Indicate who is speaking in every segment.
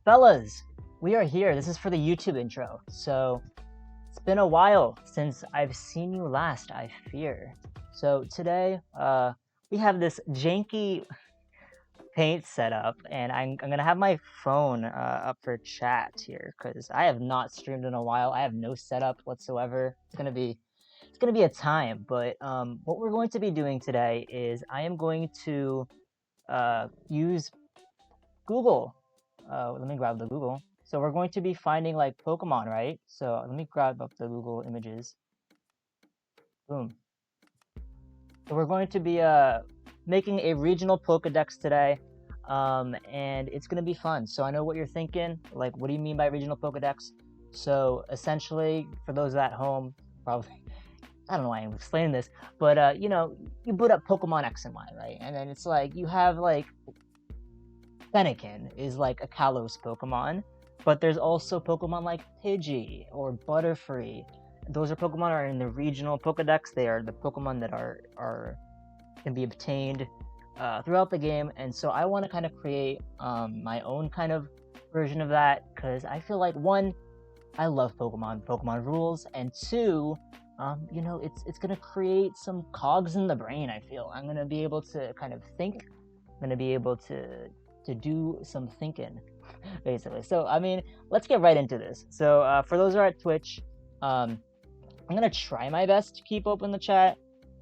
Speaker 1: Fellas, we are here. This is for the YouTube intro. So it's been a while since I've seen you last, I fear. So today, we have this janky paint setup, and I'm gonna have my phone up for chat here because I have not streamed in a while. I have no setup whatsoever. It's gonna be a time. But what we're going to be doing today is I am going to use Google. Let me grab the Google. So we're going to be finding like Pokemon, right? So let me grab up the Google images. Boom. So we're going to be making a regional Pokedex today, and it's gonna be fun. So I know what you're thinking. Like, what do you mean by regional Pokedex? So essentially, for those at home, probably I don't know why I'm explaining this, but you boot up Pokemon X and Y, right? And then it's like you have like Fennekin is like a Kalos Pokemon, but there's also Pokemon like Pidgey or Butterfree. Those are Pokemon are in the regional Pokedex. They are the Pokemon that can be obtained throughout the game, and so I want to kind of create my own kind of version of that because I feel like one, I love Pokemon rules, and two, it's gonna create some cogs in the brain. I feel I'm gonna be able to kind of think. I'm gonna be able to do some thinking, basically. So I mean, let's get right into this. So for those who are at Twitch, I'm gonna try my best to keep open the chat.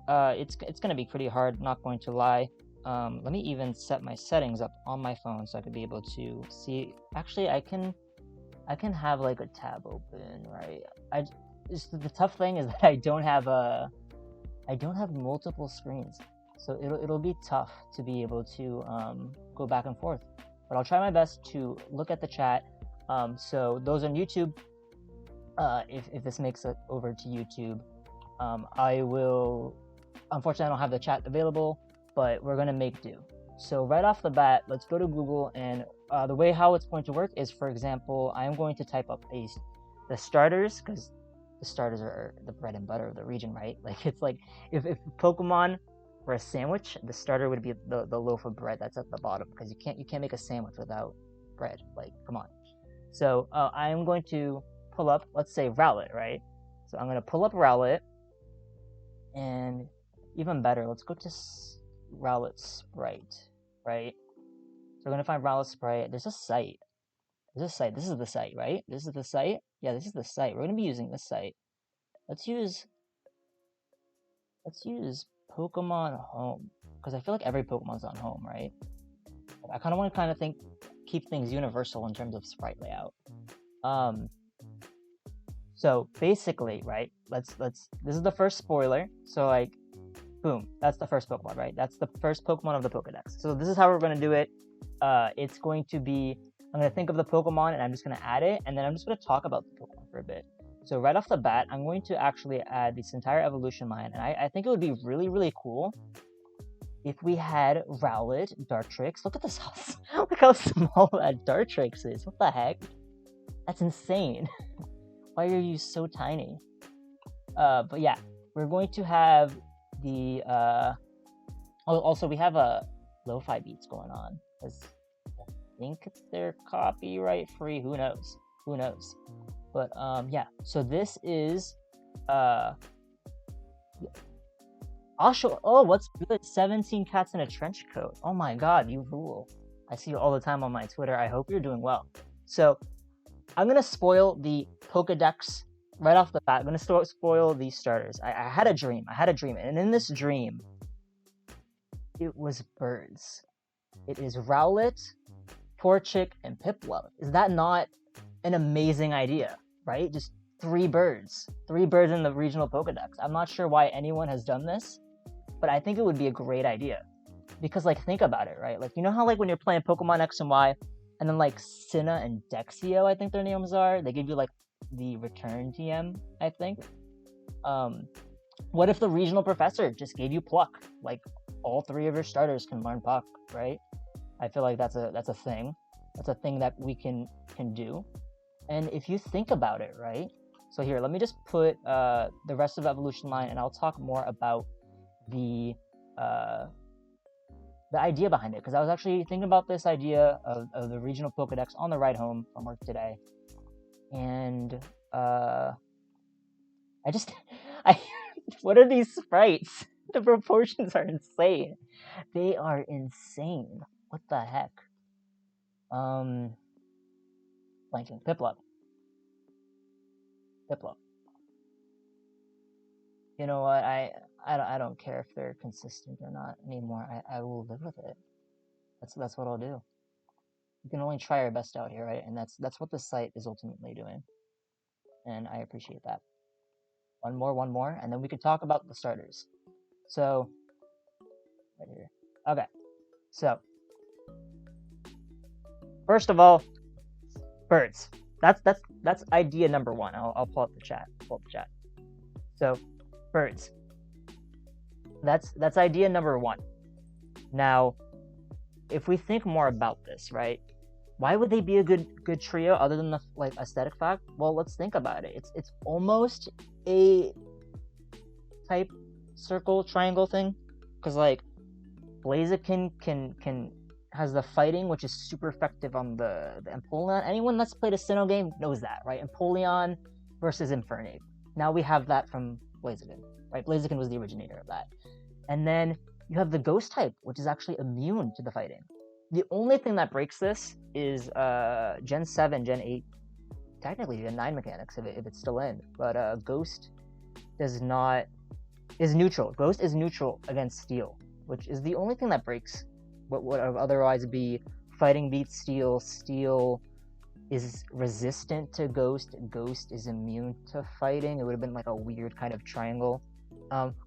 Speaker 1: It's gonna be pretty hard, not going to lie. Let me even set my settings up on my phone so I could be able to see. Actually, I can have like a tab open, right? The tough thing is that I don't have multiple screens. So it'll be tough to be able to go back and forth, but I'll try my best to look at the chat. So those on YouTube, if this makes it over to YouTube, I will. Unfortunately, I don't have the chat available, but we're gonna make do. So right off the bat, let's go to Google, and the way how it's going to work is, for example, I am going to type up the starters, because the starters are the bread and butter of the region, right? Like it's like if Pokemon for a sandwich, the starter would be the loaf of bread that's at the bottom, because you can't make a sandwich without bread. Like, come on. So I am going to pull up, let's say Rowlet, right? So I'm going to pull up Rowlet, and even better, let's go to Rowlet Sprite, right? So we're going to find Rowlet Sprite. There's a site. This is the site, right? This is the site. Yeah, this is the site. We're going to be using this site. Let's use Pokemon Home, because I feel like every Pokemon's on Home, right? I kind of want to keep things universal in terms of sprite layout. So basically, right? This is the first spoiler. So like, boom, that's the first Pokemon, right? That's the first Pokemon of the Pokedex. So this is how we're gonna do it. It's going to be, I'm gonna think of the Pokemon and I'm just gonna add it, and then I'm just gonna talk about the Pokemon for a bit. So right off the bat, I'm going to actually add this entire evolution line, and I think it would be really, really cool if we had Rowlet, Dartrix. Look at this, look how small that Dartrix is. What the heck? That's insane. Why are you so tiny? But yeah, we're going to have the, also we have a lo-fi beats going on, because I think they're copyright free. Who knows? But yeah, so this is I'll show. Oh, what's good? 17 cats in a trench coat. Oh my god, you rule. I see you all the time on my Twitter. I hope you're doing well. So I'm gonna spoil the Pokedex right off the bat. I'm gonna spoil these starters. I had a dream, and in this dream, it was birds. It is Rowlet, Torchic, and Piplup. Is that not an amazing idea, right? Just three birds in the regional Pokedex. I'm not sure why anyone has done this, but I think it would be a great idea, because like, think about it, right? Like, you know how like when you're playing Pokemon X and Y, and then like Sinnoh and Dexio, I think their names are, they give you like the return TM, I think. What if the regional professor just gave you Pluck? Like, all three of your starters can learn Puck, right? I feel like that's a thing. That's a thing that we can do. And if you think about it, right? So here, let me just put the rest of the evolution line, and I'll talk more about the the idea behind it, because I was actually thinking about this idea of the regional Pokedex on the ride home from work today, and I just I what are these sprites? The proportions are insane. They are insane. What the heck? Blanking. Piplup. You know what? I don't care if they're consistent or not anymore. I will live with it. That's what I'll do. You can only try our best out here, right? And that's what the site is ultimately doing. And I appreciate that. One more, and then we can talk about the starters. So, right here. Okay. So, first of all, birds. That's idea number one. I'll pull up the chat. So, birds. That's idea number one. Now, if we think more about this, right? Why would they be a good trio other than the like aesthetic fact? Well, let's think about it. It's almost a type circle triangle thing, because like Blaziken can has the fighting, which is super effective on the Empoleon. Anyone that's played a Sinnoh game knows that, right? Empoleon versus Infernape. Now we have that from Blaziken, right? Blaziken was the originator of that. And then you have the Ghost type, which is actually immune to the fighting. The only thing that breaks this is Gen 7, Gen 8, technically Gen 9 mechanics if it's still in. But Ghost is neutral. Ghost is neutral against Steel, which is the only thing that breaks what would otherwise be fighting beats Steel. Steel is resistant to Ghost. Ghost is immune to fighting. It would have been like a weird kind of triangle.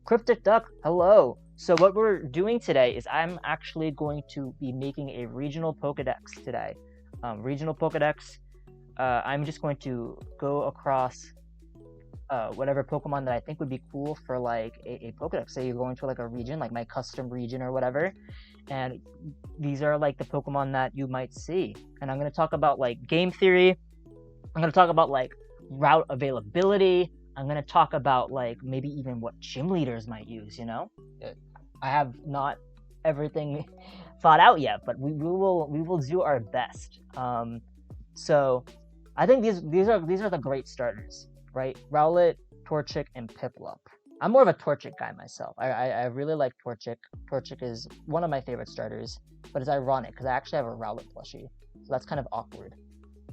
Speaker 1: Cryptic Duck, hello. So what we're doing today is I'm actually going to be making a regional Pokedex today. Regional Pokedex, I'm just going to go across whatever Pokemon that I think would be cool for like a Pokedex. Say you're going to like a region, like my custom region or whatever, and these are like the Pokemon that you might see. And I'm going to talk about like game theory. I'm going to talk about like route availability. I'm going to talk about like maybe even what gym leaders might use, you know? I have not everything thought out yet, but we will do our best. So I think these are the great starters, right? Rowlet, Torchic, and Piplup. I'm more of a Torchic guy myself. I really like Torchic. Torchic is one of my favorite starters, but it's ironic because I actually have a Rowlet plushie, so that's kind of awkward.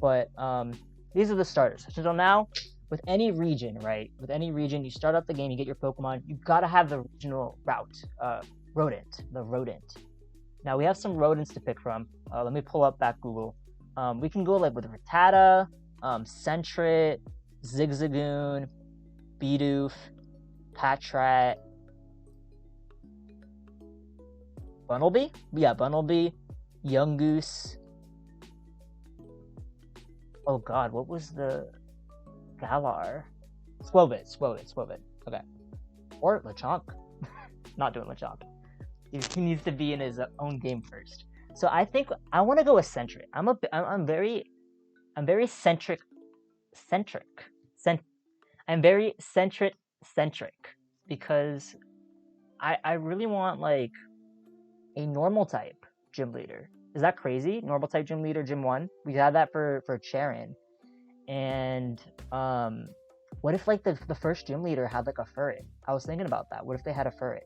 Speaker 1: But these are the starters. So now, with any region, right? With any region, you start up the game, you get your Pokemon, you gotta have the regional route. The rodent. Now we have some rodents to pick from. Let me pull up back Google. We can go like with Rattata, Sentret, Zigzagoon, Bidoof, Patrat, Bunnelby? Yeah, Bunnelby, Yungoos. Oh god, what was the Galar? Swovit. Okay. Or Lechonk. Not doing Lechonk. He needs to be in his own game first. So I think I want to go with Sentret. I'm very centric. I'm very centric because I really want like a normal type gym leader. Is that crazy? Normal type gym leader, gym 1. We had that for Charon. And what if like the first gym leader had like a Furret? I was thinking about that. What if they had a Furret?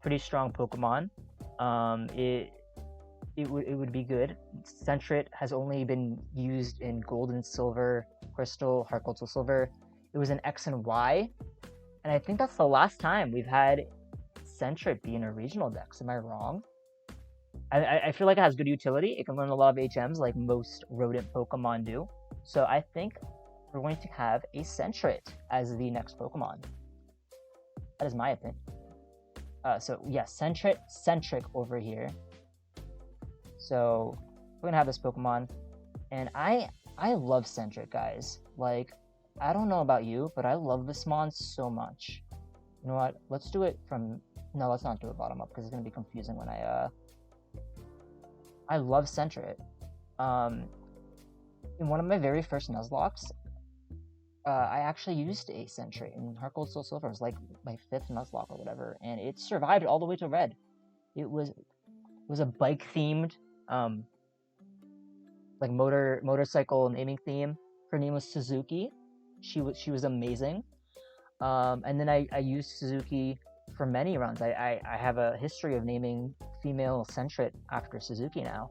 Speaker 1: Pretty strong Pokemon. It would be good. Sentret has only been used in Gold and Silver, Crystal, Heart Gold, Soul Silver. It was in X and Y, and I think that's the last time we've had Sentret be in a regional dex. Am I wrong? I feel like it has good utility. It can learn a lot of HMs like most rodent Pokemon do. So I think we're going to have a Sentret as the next Pokemon. That is my opinion. So yeah, Centric over here. So we're gonna have this Pokemon, and I love Sentret, guys. Like, I don't know about you, but I love this mon so much. You know what? Let's do it from... No, let's not do it bottom up because it's gonna be confusing when I love Sentret. In one of my very first Nuzlocks, I actually used a Sentret in Heart Gold Soul Silver. It was like my 5th Nuzlocke or whatever, and it survived all the way to Red. It was was a bike themed, like motorcycle naming theme. Her name was Suzuki. She was amazing. And then I used Suzuki for many runs. I have a history of naming female Sentret after Suzuki now.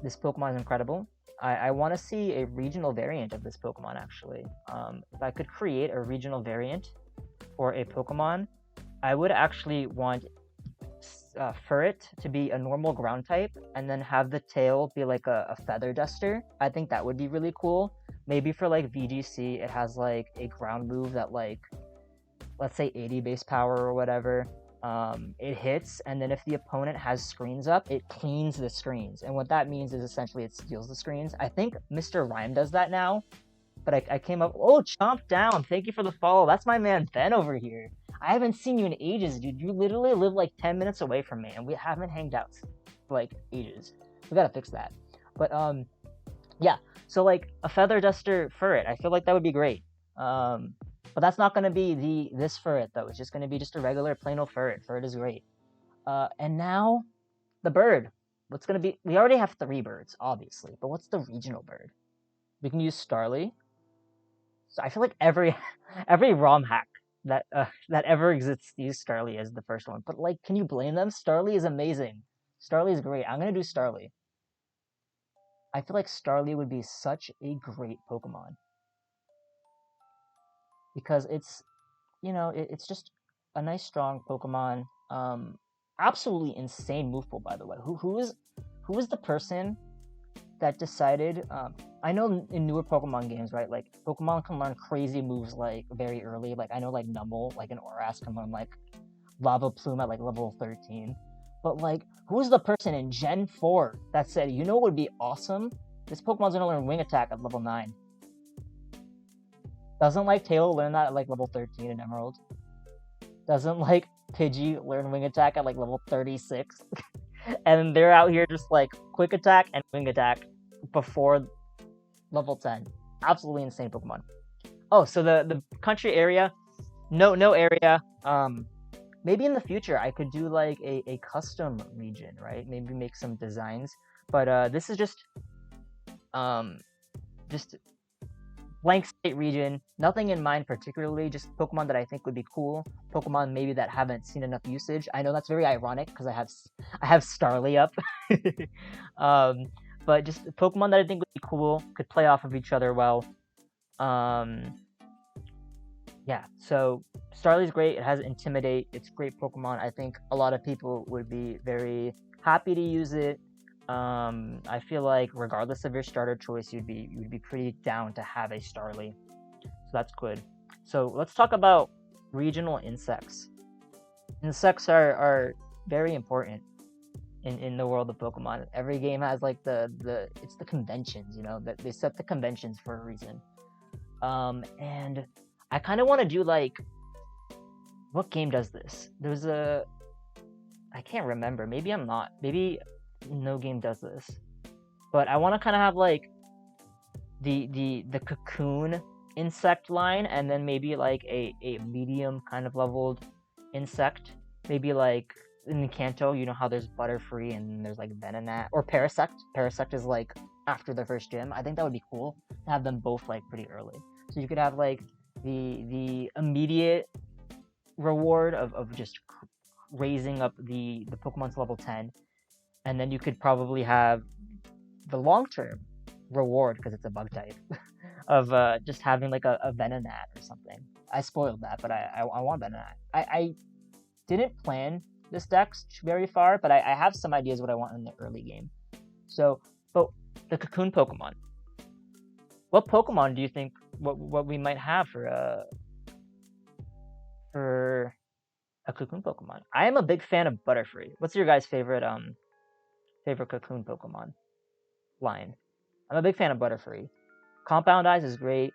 Speaker 1: This Pokemon is incredible. I want to see a regional variant of this Pokemon, actually. If I could create a regional variant for a Pokemon, I would actually want Furret to be a normal ground type, and then have the tail be like a feather duster. I think that would be really cool. Maybe for like VGC, it has like a ground move that, like, let's say 80 base power or whatever. It hits, and then if the opponent has screens up, it cleans the screens. And what that means is essentially it steals the screens. I think Mr. Rhyme does that now, but I came up. Oh, Chomp Down! Thank you for the follow. That's my man Ben over here. I haven't seen you in ages, dude. You literally live like 10 minutes away from me, and we haven't hanged out for like ages. We gotta fix that. But yeah. So like a feather duster Furret, I feel like that would be great. But that's not gonna be this Furret though. It's just gonna be just a regular plain old Furret. Furret is great. And now the bird. What's gonna be? We already have 3 birds, obviously. But what's the regional bird? We can use Starly. So I feel like every ROM hack that ever exists used Starly as the first one. But like, can you blame them? Starly is amazing. Starly is great. I'm gonna do Starly. I feel like Starly would be such a great Pokemon because it's, it's just a nice strong Pokemon. Absolutely insane move pool, by the way. Who is the person that decided? I know in newer Pokemon games, right? Like Pokemon can learn crazy moves like very early. Like I know like Numble, like an Oras can learn like Lava Plume at like level 13. But like, who's the person in Gen 4 that said, you know what would be awesome? This Pokemon's gonna learn Wing Attack at level 9. Doesn't like Tail learn that at like level 13 in Emerald? Doesn't like Pidgey learn Wing Attack at like level 36? And they're out here just like Quick Attack and Wing Attack before level 10. Absolutely insane Pokemon. Oh, so the country area, no area. Maybe in the future I could do like a custom region, right? Maybe make some designs. But this is just blank state region. Nothing in mind particularly, just Pokemon that I think would be cool. Pokemon maybe that haven't seen enough usage. I know that's very ironic because I have Starly up. But just Pokemon that I think would be cool, could play off of each other well. Yeah, so Starly's great. It has Intimidate. It's great Pokemon. I think a lot of people would be very happy to use it. I feel like regardless of your starter choice, you'd be pretty down to have a Starly. So that's good. So let's talk about regional insects. Insects are very important in the world of Pokemon. Every game has like it's the conventions, that they set the conventions for a reason. And I kind of want to do like, what game does this? There's I can't remember. Maybe I'm not. Maybe no game does this. But I want to kind of have like the cocoon insect line, and then maybe like a medium kind of leveled insect. Maybe like in Kanto, you know how there's Butterfree and there's like Venonat or Parasect. Parasect is like after the first gym. I think that would be cool to have them both like pretty early. So you could have like the immediate reward of just raising up the Pokemon's level 10, and then you could probably have the long-term reward, because it's a bug type, of just having like a Venonat or something. I spoiled that, but I want Venonat. I didn't plan this deck very far, but I have some ideas what I want in the early game. So, but the Cocoon Pokemon. What Pokemon do you think what we might have for a Cocoon Pokemon? I am a big fan of Butterfree. What's your guys' favorite Cocoon Pokemon line? I'm a big fan of Butterfree. Compound Eyes is great.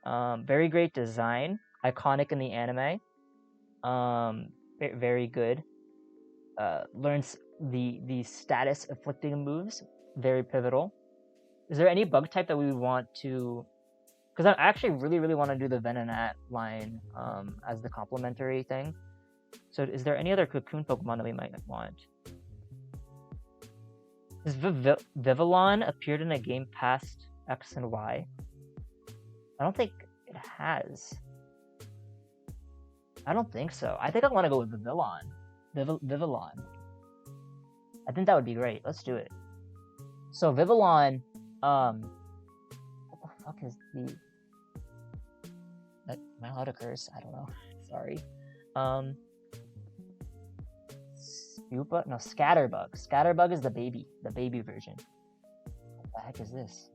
Speaker 1: Very great design. Iconic in the anime. Very good. Learns the status afflicting moves. Very pivotal. Is there any bug type that we would want to? Because I actually really want to do the Venonat line as the complementary thing. So is there any other Cocoon Pokemon that we might want? Has Vivillon appeared in a game past X and Y? I don't think it has. I don't think so. I think I want to go with Vivillon. Vivillon. I think that would be great. Let's do it. So Vivillon, what the fuck is the... Am I allowed to curse? I don't know. Sorry. Spupa? No, Scatterbug. Scatterbug is the baby version. What the heck is this?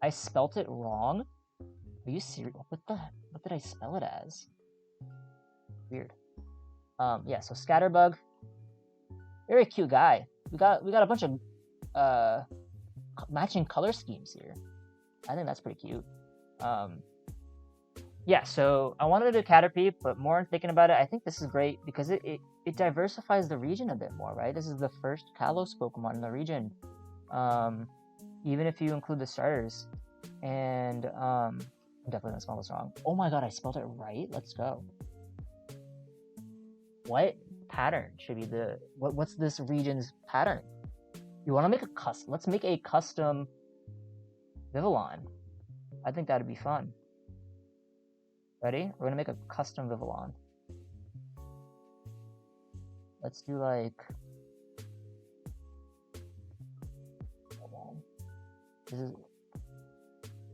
Speaker 1: I spelt it wrong? Are you serious? What did I spell it as? Weird. Yeah, so Scatterbug. Very cute guy. We got a bunch of matching color schemes here. I think that's pretty cute. Yeah, so I wanted to do Caterpie, but more in thinking about it, I think this is great because it diversifies the region a bit more, right? This is the first Kalos Pokemon in the region, even if you include the starters. And I'm definitely gonna spell this wrong. Oh my god, I spelled it right. Let's go. What pattern should be the what's this region's pattern? You want to make a custom? Let's make a custom Vivillon. I think that'd be fun. Ready? We're gonna make a custom Vivillon. Let's do like... Hold on.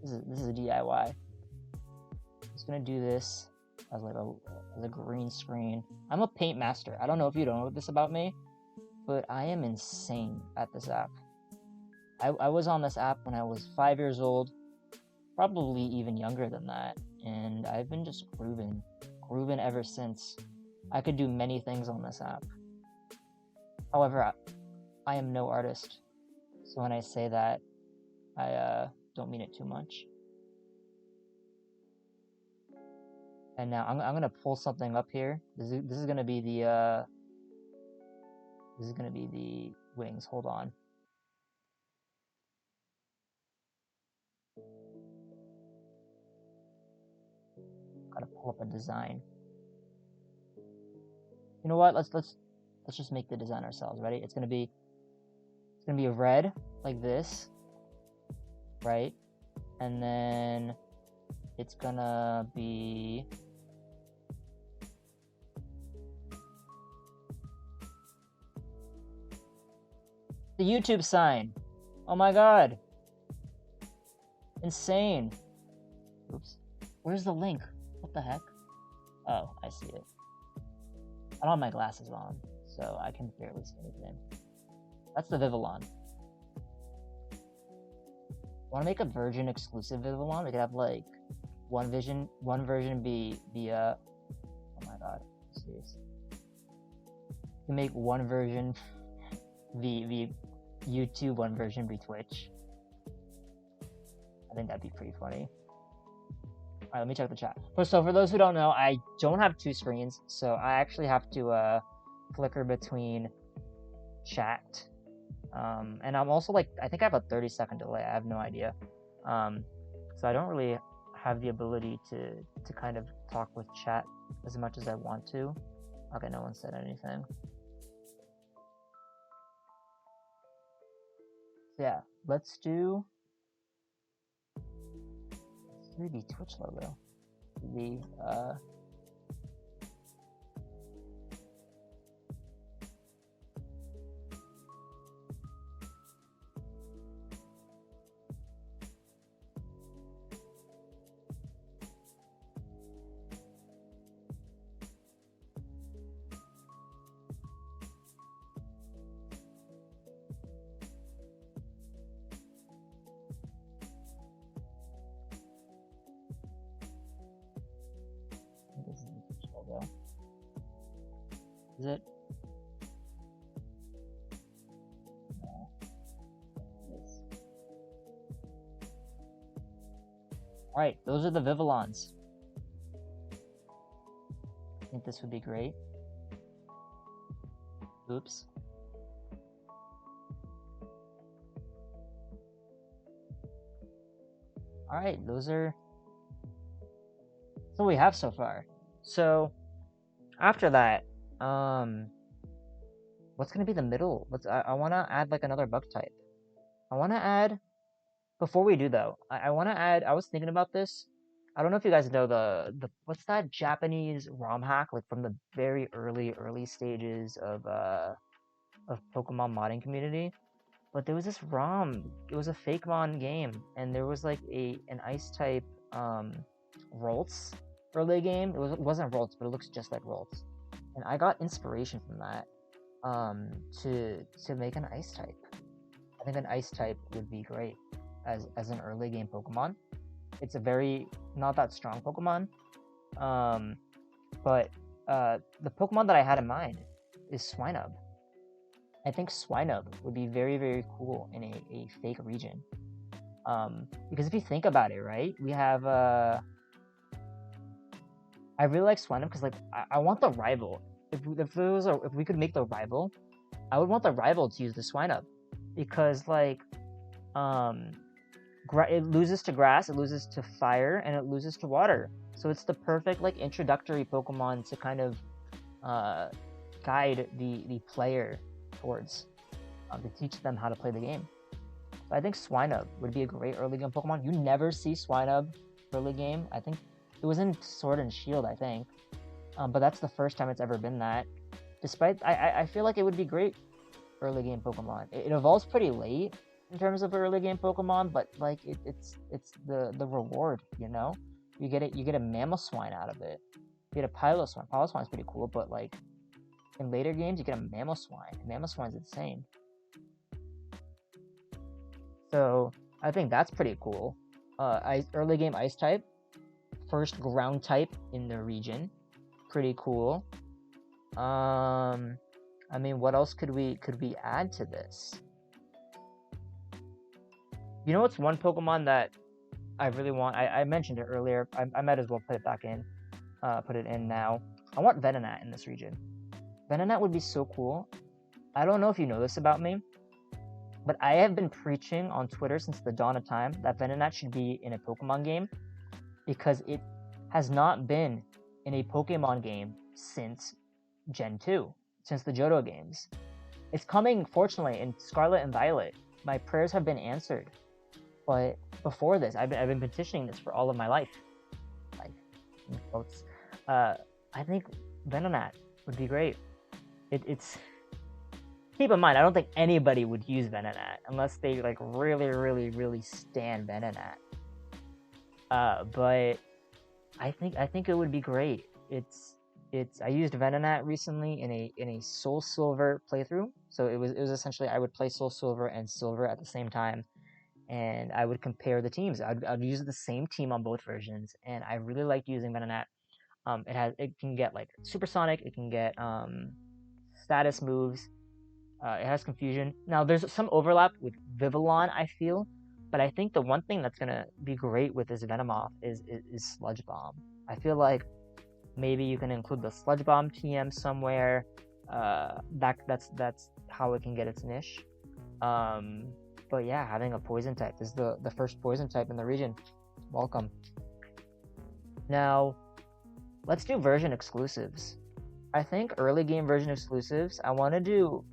Speaker 1: This is a DIY. I'm just gonna do this as like a green screen. I'm a paint master. I don't know if you know this about me, but I am insane at this app. I was on this app when I was 5 years old, probably even younger than that, and I've been just grooving ever since. I could do many things on this app. However, I am no artist, so when I say that, I don't mean it too much. And now I'm gonna pull something up here. This is gonna be the wings. Hold on. Gotta pull up a design. You know what? Let's just make the design ourselves. Ready? It's gonna be a red like this, right? And then it's gonna be the YouTube sign. Oh my god. Insane. Oops. Where's the link? What the heck? Oh, I see it. I don't have my glasses on, so I can barely see anything. That's the Vivillon. Want to make a Virgin exclusive Vivillon? We could have like one version be oh my god, I'm serious. You can make one version be YouTube, one version be Twitch. I think that'd be pretty funny. Alright, let me check the chat. So for those who don't know, I don't have two screens, so I actually have to flicker between chat. And I'm also like, I think I have a 30-second delay. I have no idea. So I don't really have the ability to kind of talk with chat as much as I want to. Okay, no one said anything. So yeah, let's do the Twitch logo. Is it? No. Alright, those are the Vivillons. I think this would be great. Oops. Alright, those are... that's what we have so far. So, after that, what what's gonna be the middle? I want to add like another bug type. I want to add, before we do though, I want to add, I was thinking about this. I don't know if you guys know the what's that Japanese ROM hack, like from the very early stages of Pokemon modding community. But there was this ROM, it was a fake mon game, and there was like an ice type Rolts early game. It wasn't Rolts, but it looks just like Rolts. And I got inspiration from that to make an ice type. I think an ice type would be great as an early game Pokemon. It's a very not that strong Pokemon, but the Pokemon that I had in mind is Swinub. I think Swinub would be very cool in a fake region, because if you think about it, right, we have I really like Swinub because like I want the rival. If we could make the rival, I would want the rival to use the Swinub, because like it loses to grass, it loses to fire, and it loses to water. So it's the perfect like introductory Pokemon to kind of guide the player towards, to teach them how to play the game. So I think Swinub would be a great early game Pokemon. You never see Swinub early game. I think it was in Sword and Shield, I think, but that's the first time it's ever been that. Despite, I feel like it would be great early game Pokemon. It evolves pretty late in terms of early game Pokemon, but like it's the reward, you know. You get a Mamoswine out of it. You get a Piloswine. Piloswine's pretty cool, but like in later games you get a Mamoswine. Mamoswine's insane. So I think that's pretty cool. Early game Ice type, first ground type in the region, pretty cool. I mean, what else could we add to this? You know what's one Pokemon that I really want? I mentioned it earlier. I might as well put it back in. Put it in now. I want Venonat in this region. Venonat would be so cool. I don't know if you know this about me, but I have been preaching on Twitter since the dawn of time that Venonat should be in a Pokemon game, because it has not been in a Pokemon game since Gen 2, since the Johto games. It's coming, fortunately, in Scarlet and Violet. My prayers have been answered. But before this, I've been petitioning this for all of my life. In quotes. I think Venonat would be great. It's keep in mind, I don't think anybody would use Venonat unless they like really stan Venonat. But I think it would be great. I used Venonat recently in a Soul Silver playthrough. So it was essentially I would play Soul Silver and Silver at the same time, and I would compare the teams. I'd use the same team on both versions, and I really liked using Venonat. It can get like Supersonic, it can get status moves. It has Confusion. Now there's some overlap with Vivillon, I feel, but I think the one thing that's gonna be great with this Venomoth is Sludge Bomb. I feel like maybe you can include the Sludge Bomb TM somewhere. That's how it can get its niche. But yeah, having a poison type. This is the first poison type in the region. Welcome. Now, let's do version exclusives. I think early game version exclusives, I want to do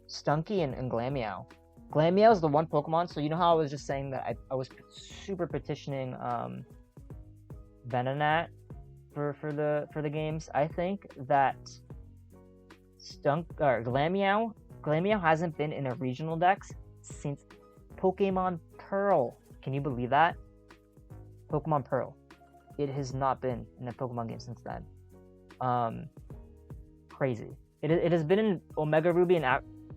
Speaker 1: Stunky and Glameow. Glameow is the one Pokemon, so you know how I was just saying that I was super petitioning Venonat for the games. I think that Glameow hasn't been in a regional dex since Pokemon Pearl. Can you believe that? Pokemon Pearl. It has not been in a Pokemon game since then. Crazy. It has been in Omega Ruby and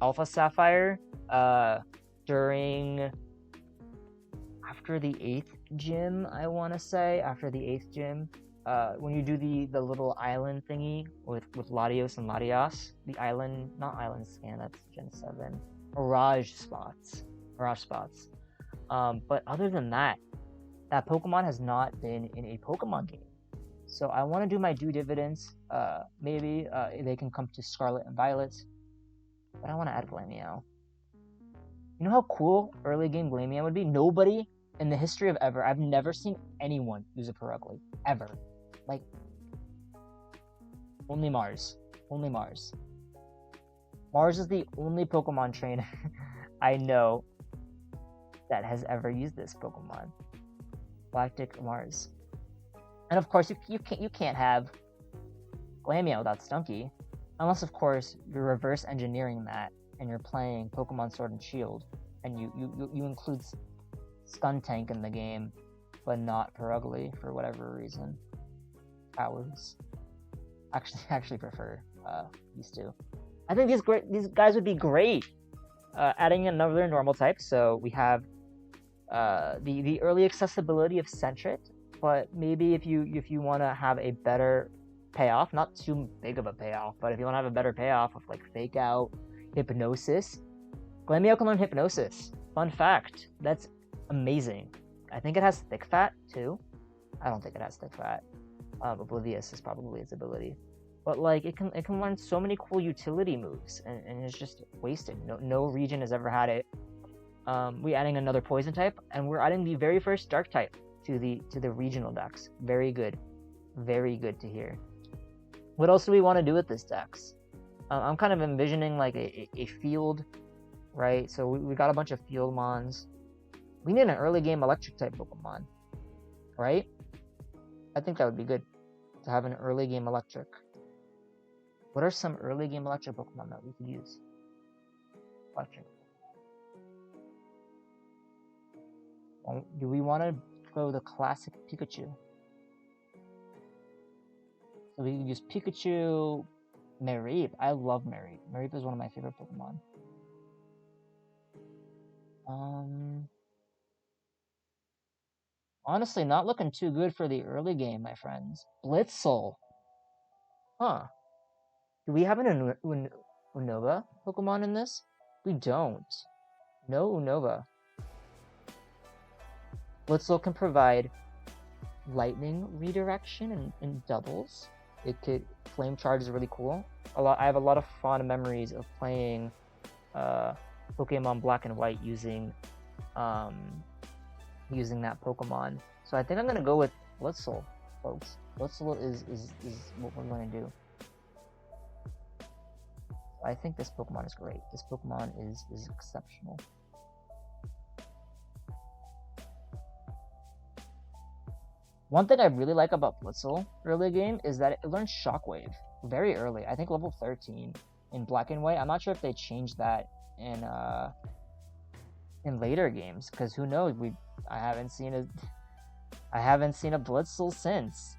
Speaker 1: Alpha Sapphire after the 8th gym, I want to say. After the 8th gym. When you do the little island thingy with Latios and Latias. The island, not island scan, that's Gen 7. Mirage spots. But other than that, that Pokemon has not been in a Pokemon game. So I want to do my due dividends. Maybe they can come to Scarlet and Violet. But I want to add Glameow. You know how cool early game Glameow would be? Nobody in the history of ever, I've never seen anyone use it correctly. Ever. Like, only Mars. Mars is the only Pokemon trainer I know that has ever used this Pokemon. Galactic Mars. And of course, you can't have Glameow without Stunky. Unless, of course, you're reverse engineering that and you're playing Pokemon Sword and Shield and you include Skuntank in the game, but not Perugly for whatever reason. Cowards. Actually prefer these two. I think these guys would be great. Adding another normal type, so we have the early accessibility of Sentret, but maybe if you want to have a better payoff, not too big of a payoff, but if you want to have a better payoff of like Fake Out, Hypnosis, Glameow can learn Hypnosis. Fun fact, that's amazing. I think it has Thick Fat too. I don't think it has Thick Fat. Oblivious is probably its ability, but like it can learn so many cool utility moves, and it's just wasted. No region has ever had it. We're adding another poison type, and we're adding the very first dark type to the regional decks. Very good to hear. What else do we want to do with this dex? I'm kind of envisioning like a field, right? So we got a bunch of field mons. We need an early game electric type Pokemon, right? I think that would be good to have an early game electric. What are some early game electric Pokemon that we could use? Electric. Do we want to go the classic Pikachu? So we can use Pikachu, Mareep. I love Mareep. Mareep is one of my favorite Pokemon. Honestly, not looking too good for the early game, my friends. Blitzel. Huh. Do we have an Unova Pokemon in this? We don't. No Unova. Blitzel can provide lightning redirection and doubles. Flame Charge is really cool. I have a lot of fond memories of playing Pokemon Black and White using that Pokemon. So I think I'm gonna go with Blitzel, folks. Blitzel is what we're gonna do. I think this Pokemon is great. This Pokemon is exceptional. One thing I really like about Blitzel early game is that it learns Shockwave very early. I think level 13 in Black and White. I'm not sure if they changed that in later games, because who knows? I haven't seen a Blitzel since.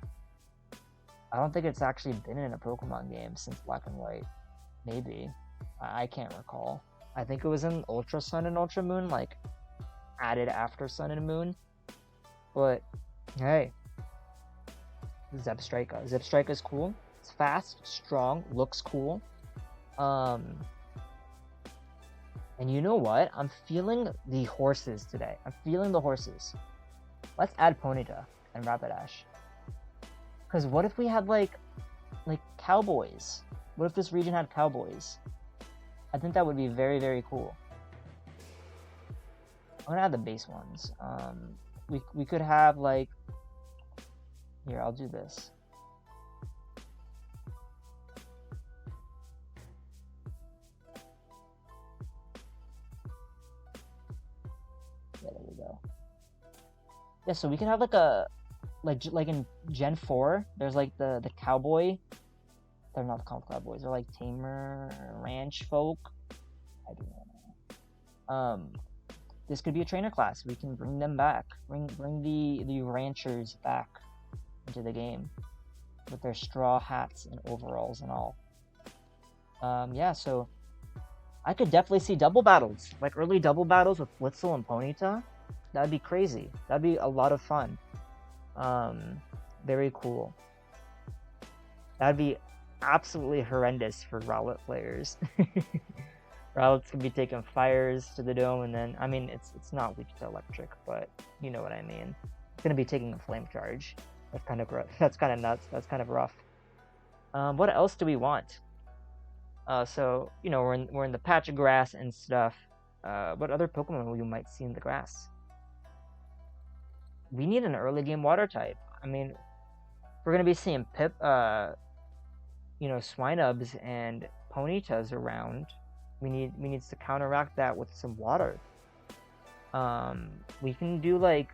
Speaker 1: I don't think it's actually been in a Pokemon game since Black and White. Maybe. I can't recall. I think it was in Ultra Sun and Ultra Moon, like added after Sun and Moon. But hey, Zebstrika. Zebstrika is cool. It's fast, strong, looks cool. And you know what? I'm feeling the horses today. Let's add Ponyta and Rapidash. Because what if we had like cowboys? What if this region had cowboys? I think that would be very, very cool. I'm gonna add the base ones. We could have like, here, I'll do this. Yeah, there we go. Yeah, so we can have like like in Gen 4, there's like the cowboy. They're not called cowboys, they're like tamer ranch folk. I don't know. This could be a trainer class. We can bring them back. Bring the ranchers back into the game with their straw hats and overalls and all. Yeah, so I could definitely see double battles, like early double battles with Blitzel and Ponyta. That'd be crazy. That'd be a lot of fun. Very cool. That'd be absolutely horrendous for Rowlet players. Rowlet's gonna be taking fires to the dome, and then, I mean, it's not weak to electric, but you know what I mean. It's gonna be taking a flame charge. That's kind of nuts. That's kind of rough. What else do we want? So you know, we're in the patch of grass and stuff. What other Pokemon you might see in the grass? We need an early game water type. I mean, we're gonna be seeing Swinubs and Ponytas around. We need to counteract that with some water. We can do like,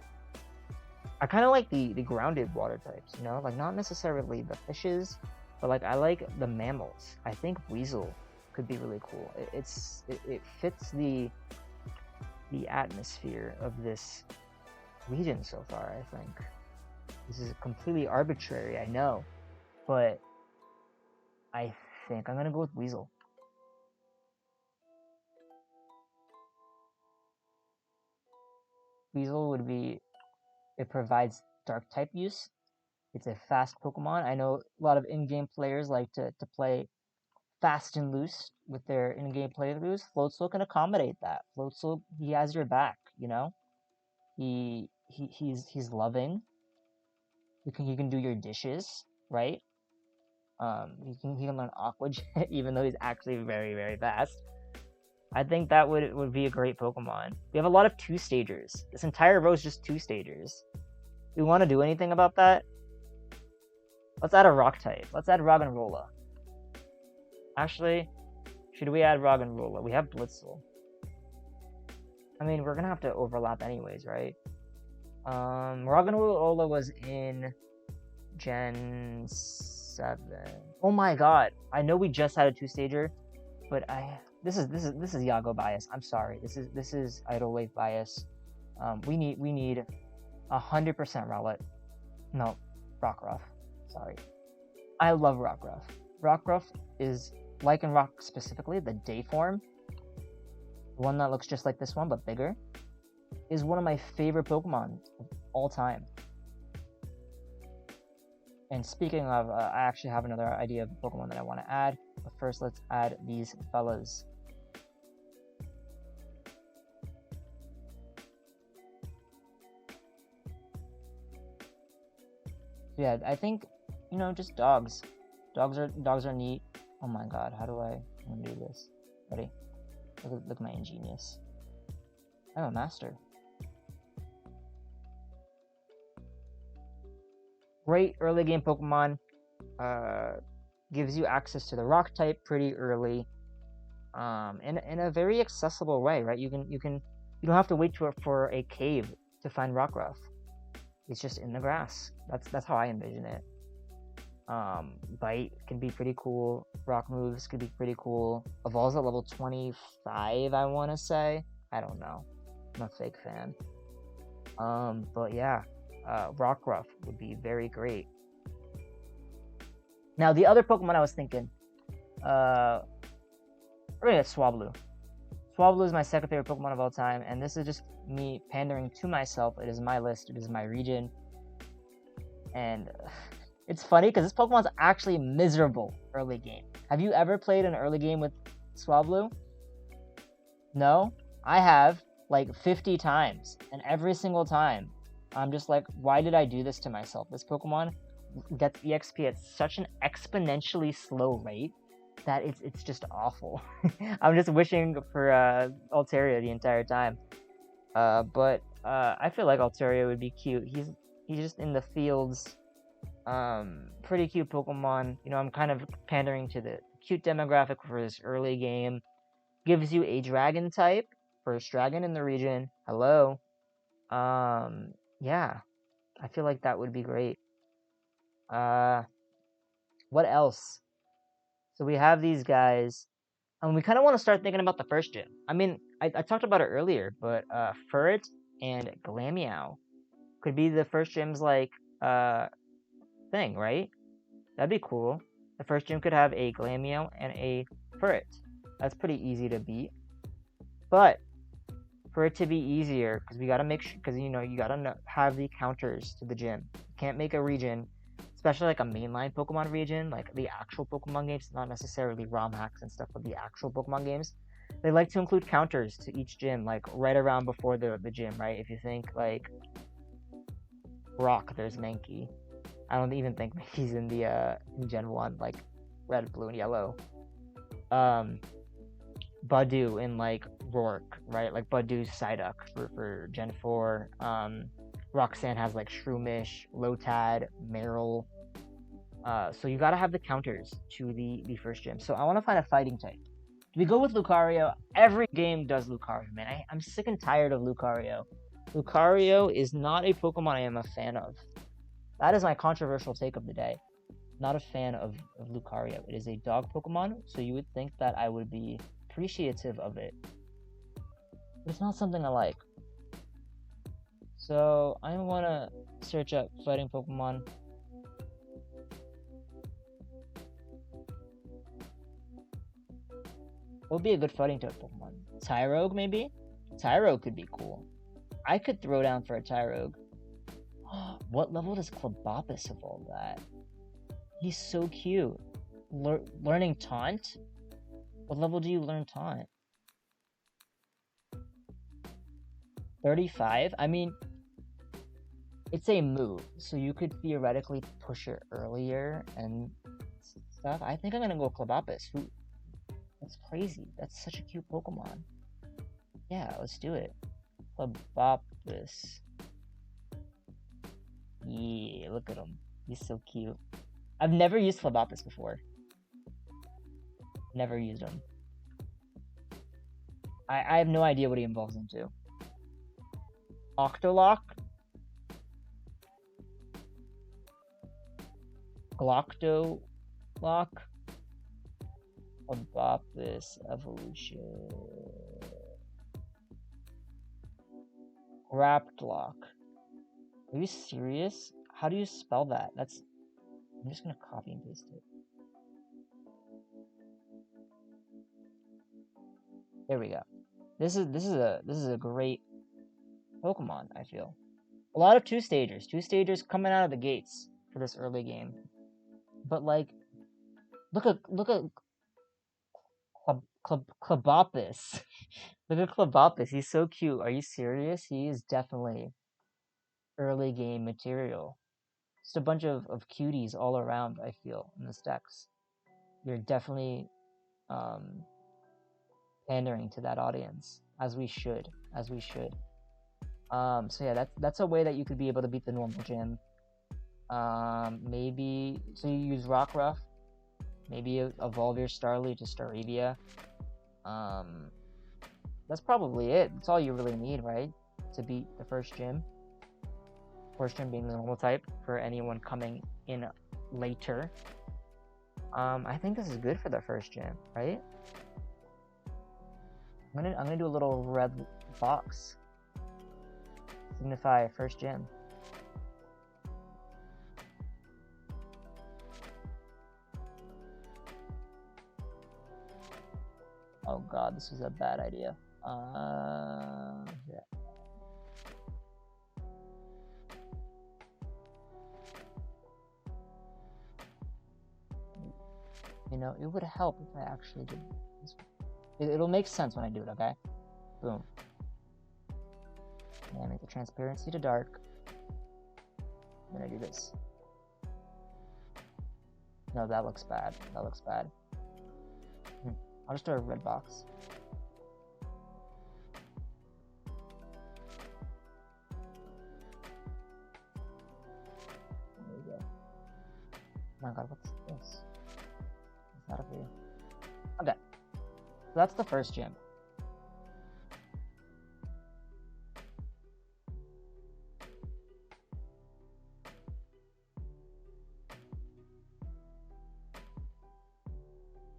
Speaker 1: I kind of like the grounded water types, you know, like not necessarily the fishes, but like I like the mammals. I think weasel could be really cool. It fits the atmosphere of this region so far. I think this is completely arbitrary, I know, but I think I'm gonna go with weasel. Weasel would be, it provides dark type use. It's a fast Pokemon. I know a lot of in-game players like to play fast and loose with their in-game playthroughs. Floatzel can accommodate that. Floatzel, he has your back, you know? He's loving. He can do your dishes, right? He can learn Aqua Jet, even though he's actually very, very fast. I think that would be a great Pokemon. We have a lot of 2-stagers. This entire row is just 2-stagers. Do we want to do anything about that? Let's add a rock type. Let's add Roggenrola. Actually, should we add Roggenrola? We have Blitzel. I mean, we're gonna have to overlap anyways, right? Roggenrola was in Gen 7. Oh my god. I know we just had a 2-stager, but this is Yago bias. I'm sorry. This is Idle Wave bias. We need 100% Rowlet. No, Rockruff. Sorry. I love Rockruff. Rockruff is Lycanroc specifically, the day form, the one that looks just like this one but bigger, is one of my favorite Pokemon of all time. And speaking of, I actually have another idea of a Pokemon that I want to add, but first let's add these fellas. Yeah, I think, you know, just dogs. Dogs are neat. Oh my god, how do I do this? Ready? Look at my ingenious. I'm a master. Great early game Pokemon. Gives you access to the rock type pretty early. In a very accessible way, right? You don't have to wait for a cave to find Rockruff. It's just in the grass. That's how I envision it. Bite can be pretty cool. Rock moves could be pretty cool. Evolves at level 25, I want to say. I don't know. I'm a fake fan. But yeah, Rockruff would be very great. Now, the other Pokemon I was thinking, we're gonna get Swablu. Swablu is my second favorite Pokemon of all time, and this is just me pandering to myself. It is my list. It is my region. And it's funny because this Pokemon's actually miserable early game. Have you ever played an early game with Swablu? No? I have, like 50 times. And every single time, I'm just like, why did I do this to myself? This Pokemon gets EXP at such an exponentially slow rate that it's just awful. I'm just wishing for Altaria the entire time. But I feel like Altaria would be cute. He's just in the fields. Pretty cute Pokemon. You know, I'm kind of pandering to the cute demographic for this early game. Gives you a dragon type. First dragon in the region. Hello. Yeah. I feel like that would be great. What else? So we have these guys. And we kind of want to start thinking about the first gym. I mean, I talked about it earlier, but Furret and Glameow could be the first gyms, like, thing, right? That'd be cool. The first gym could have a Glameow and a Furret. That's pretty easy to beat. But for it to be easier, because we gotta make sure, because you know, you gotta have the counters to the gym. You can't make a region, especially like a mainline Pokemon region, like the actual Pokemon games, not necessarily ROM hacks and stuff, but the actual Pokemon games. They like to include counters to each gym, like right around before the gym, right? If you think like Rock, there's Mankey. I don't even think he's in the in Gen 1, like red, blue, and yellow. Budew in like Rourke, right? Like Budew's Psyduck for Gen 4. Roxanne has like Shroomish, Lotad, Meryl. So you gotta have the counters to the first gym. So I want to find a fighting type. we go with Lucario? Every game does Lucario, man. I'm sick and tired of Lucario. Lucario is not a Pokemon I am a fan of. That is my controversial take of the day. Not a fan of Lucario. It is a dog Pokemon, so you would think that I would be appreciative of it. But it's not something I like. So I want to search up fighting Pokemon. What would be a good fighting type Pokemon? Tyrogue, maybe? Tyrogue could be cool. I could throw down for a Tyrogue. What level does Clobopus evolve at? He's so cute. Learning Taunt? What level do you learn Taunt? 35? I mean, it's a move, so you could theoretically push it earlier and stuff. I think I'm gonna go Clobopus. That's crazy. That's such a cute Pokemon. Yeah, let's do it. Clobopus. Yeah, look at him. He's so cute. I've never used Clobopus before. Never used him. I have no idea what he evolves into. Octolock? Gloctolock? Clobopus evolution. Graptlock. Are you serious? How do you spell that? I'm just gonna copy and paste it. There we go. This is a great Pokemon, I feel. A lot of two-stagers. Two-stagers coming out of the gates for this early game. But like look at Clobopus. Look at Clobopus. He's so cute. Are you serious? He is definitely early game material. Just a bunch of cuties all around, I feel, in the stacks. You're definitely pandering to that audience, as we should. So yeah, that's a way that you could be able to beat the normal gym. Maybe so you use Rockruff. Maybe evolve your Starly to Staravia. That's probably it. That's all you really need, right? To beat the first gym. First gym being the normal type for anyone coming in later. I think this is good for the first gym, right? I'm gonna do a little red box. Signify first gym. Oh god, this is a bad idea. Yeah. You know, it would help if I actually did this. It'll make sense when I do it, okay? Boom. And I make the transparency to dark. I'm gonna do this. No, that looks bad. That looks bad. I'll just do a red box. There we go. Oh my god, what's this? It's not up here. Okay. So that's the first gym.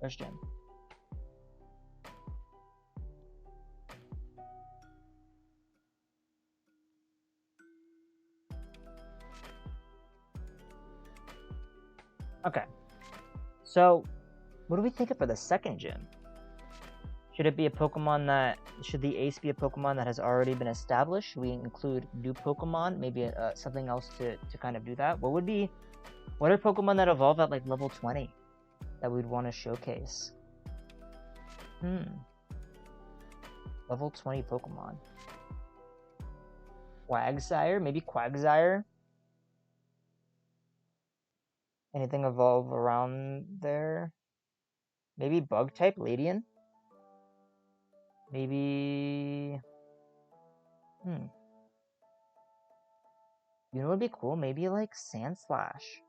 Speaker 1: First gym. Okay. So, what do we think of for the second gym? Should it be a Pokemon that... Should the ace be a Pokemon that has already been established? Should we include new Pokemon? Maybe something else to kind of do that? What are Pokemon that evolve at like level 20 that we'd want to showcase? Level 20 Pokemon. Quagsire? Maybe Quagsire? Anything evolve around there? Maybe Bug-type Ladian? Maybe... You know what would be cool? Maybe like Sandslash.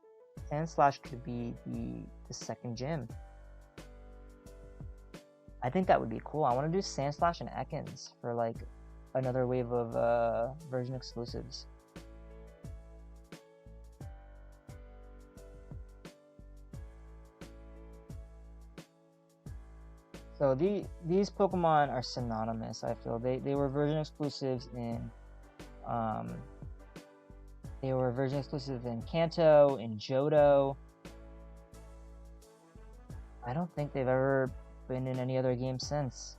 Speaker 1: Sandslash could be the second gym. I think that would be cool. I want to do Sandslash and Ekans for like another wave of version exclusives. So these Pokemon are synonymous. I feel they were version exclusives in Kanto, in Johto. I don't think they've ever been in any other game since.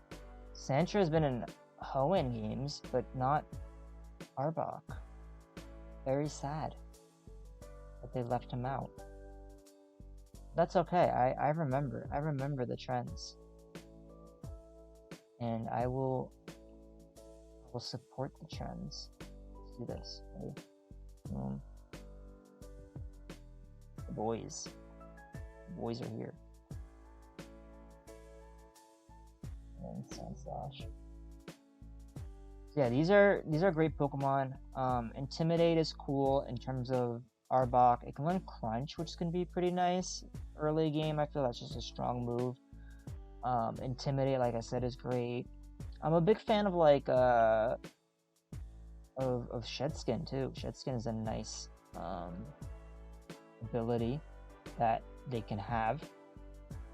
Speaker 1: Sandshrew has been in Hoenn games, but not Arbok. Very sad that they left him out. That's okay. I remember the trends. And I will support the trends. Let's do this. Ready? The boys are here. And Sandslash. Yeah, these are great Pokemon. Intimidate is cool in terms of Arbok. It can learn Crunch, which can be pretty nice early game. I feel that's just a strong move. Intimidate, like I said, is great. I'm a big fan of like of Shedskin too. Shedskin is a nice ability that they can have.